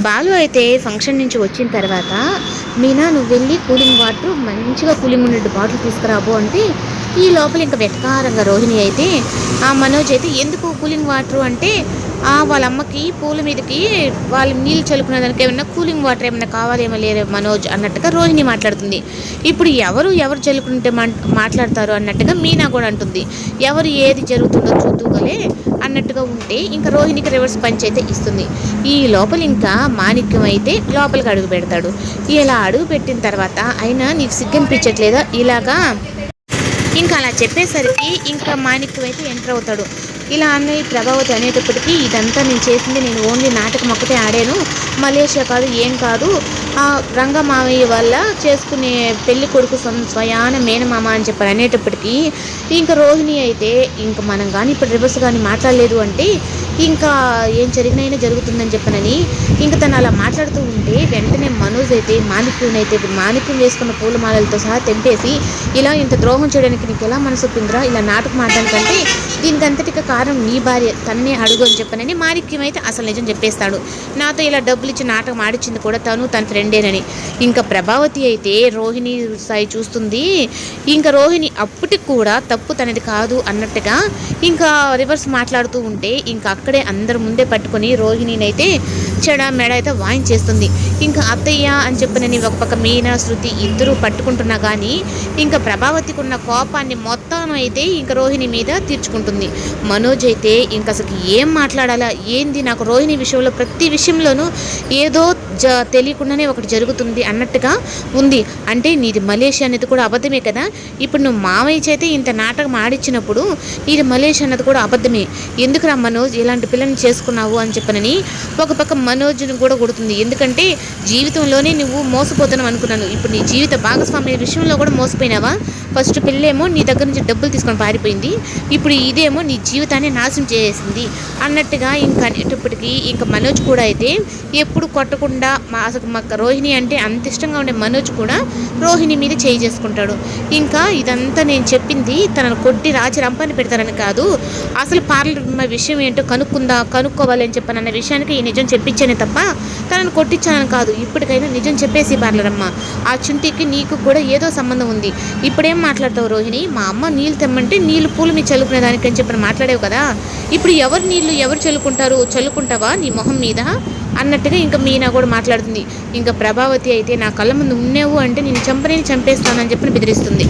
బాలు అయితే ఫంక్షన్ నుంచి వచ్చిన తర్వాత, మీనా నువ్వు వెళ్ళి కూలింగ్ వాటర్ మంచిగా కూలింగ్ ఉండే బాటిల్ తీసుకురాబో అంటే, ఈ లోపల ఇంకా వెటకారంగా రోహిణి అయితే ఆ మనోజ్ అయితే ఎందుకు కూలింగ్ వాటర్ అంటే వాళ్ళ అమ్మకి పూల మీదకి వాళ్ళు నీళ్ళు చల్లుకునే దానికి ఏమన్నా కూలింగ్ వాటర్ ఏమన్నా కావాలేమో లేదు మనోజ్ అన్నట్టుగా రోహిణి మాట్లాడుతుంది. ఇప్పుడు ఎవరు చల్లుకుంటే మాట్లాడతారు అన్నట్టుగా మీనా కూడా అంటుంది. ఎవరు ఏది జరుగుతుందో చూద్దుగలే అన్నట్టుగా ఉంటే ఇంకా రోహిణికి రివర్స్ పంచ్ అయితే ఇస్తుంది. ఈ లోపల ఇంకా మాణిక్యం అయితే లోపలికి అడుగు పెడతాడు. ఇలా అడుగు పెట్టిన తర్వాత అయినా నీకు సిగ్గనిపించట్లేదా ఇలాగా ఇంకా అలా చెప్పేసరికి ఇంకా మాణిక్యం అయితే ఎంటర్ అవుతాడు. ఇలా అన్నయ్య ప్రభావతి అనేటప్పటికీ ఇదంతా నేను చేసింది నేను ఓన్లీ నాటకం ఒక్కటే ఆడాను, మలేషియా కాదు ఏం కాదు, రంగమామయ్య వల్ల చేసుకునే పెళ్లి కొడుకు స్వయాన మేనమామ అని చెప్పారు అనేటప్పటికీ ఇంకా రోహిణి అయితే ఇంకా మనం కానీ ఇప్పుడు రివర్స్ కానీ మాట్లాడలేదు అంటే ఇంకా ఏం జరిగినైనా జరుగుతుందని చెప్పనని ఇంకా తను అలా మాట్లాడుతూ ఉంటే వెంటనే మనోజ్ అయితే మాణిక్యం వేసుకున్న పూలమాలలతో సహా తెంపేసి ఇలా ఇంత ద్రోహం చేయడానికి నీకు ఎలా మనసు ఒప్పిందిరా, ఇలా నాటకం ఆడడానికంటే దీనికంతటికి కారణం నీ భార్య, తననే అడుగు అని చెప్పనని మాణిక్యం అయితే అసలు నిజం చెప్పేస్తాడు. నాతో ఇలా డబ్బులు ఇచ్చి నాటకం ఆడిచ్చింది కూడా తన ఫ్రెండేనని. ఇంకా ప్రభావతి అయితే రోహిణి సాయి చూస్తుంది. ఇంకా రోహిణి అప్పటికి కూడా తప్పు తనది కాదు అన్నట్టుగా ఇంకా రివర్స్ మాట్లాడుతూ ఉంటే ఇంకా అక్కడే అందరి ముందే పట్టుకొని రోహిణిని అయితే చెడ మెడ అయితే వాయించేస్తుంది. ఇంకా అత్తయ్య అని చెప్పనని ఒక పక్క మీనా శృతి ఇద్దరు పట్టుకుంటున్నా కానీ ఇంకా ప్రభావతికి ఉన్న కోపాన్ని మొత్తం అయితే ఇంకా రోహిణి మీద తీర్చుకుంటుంది. మనోజ్ అయితే ఇంకా అసలు ఏం మాట్లాడాలా ఏంది, నాకు రోహిణి విషయంలో ప్రతి విషయంలోనూ ఏదో తెలియకుండానే ఒకటి జరుగుతుంది అన్నట్టుగా ఉంది. అంటే నీది మలేషియా అనేది కూడా అబద్ధమే కదా, ఇప్పుడు నువ్వు మామయ్య చేతే ఇంత నాటకం ఆడిచ్చినప్పుడు నీది మలేషియా అన్నది కూడా అబద్ధమే, ఎందుకురా మనోజ్ ఇలాంటి పిల్లని చేసుకున్నావు అని చెప్పనని ఒక పక్క మనోజ్ని కూడా కొడుతుంది. ఎందుకంటే జీవితంలోనే నువ్వు మోసపోతున్నావు అనుకున్నాను, ఇప్పుడు నీ జీవిత భాగస్వామి విషయంలో కూడా మోసపోయినావా? ఫస్ట్ పిల్లేమో నీ దగ్గర నుంచి డబ్బులు తీసుకొని పారిపోయింది, ఇప్పుడు ఇదేమో నీ జీవితాన్ని నాశనం చేసింది అన్నట్టుగా ఇంకా అనేటప్పటికీ ఇంకా మనోజ్ కూడా అయితే ఎప్పుడు కొట్టకుండా అసలు మాకు రోహిణి అంటే అంత ఇష్టంగా ఉండే మనోజ్ కూడా రోహిణి మీద చేయి చేసుకుంటాడు. ఇంకా ఇదంతా నేను చెప్పింది తనను కొట్టి రాచి రంపాన్ని పెడతారని కాదు, అసలు పార్లర్ విషయం ఏంటో కనుక్కోవాలని చెప్పానన్న విషయానికి ఈ నిజం చెప్పించానే తప్ప తనను కొట్టించానని కాదు. ఇప్పటికైనా నిజం చెప్పేసి పార్లరమ్మ, ఆ చుంటికి నీకు కూడా ఏదో సంబంధం ఉంది. ఇప్పుడేం మాట్లాడతావు రోహిణి, మా అమ్మ నీళ్ళు తెమ్మంటే నీళ్ళు పూలు మీద చల్లుకునే దానికి అని చెప్పని మాట్లాడావు కదా, ఇప్పుడు ఎవరు చల్లుకుంటావా నీ మొహం మీద అన్నట్టుగా ఇంకా మీనా కూడా మాట్లాడుతుంది. ఇంకా ప్రభావతి అయితే నా కళ్ళ ముందు ఉన్నావు అంటే నేను చంపనేని చంపేస్తానని చెప్పి బెదిరిస్తుంది.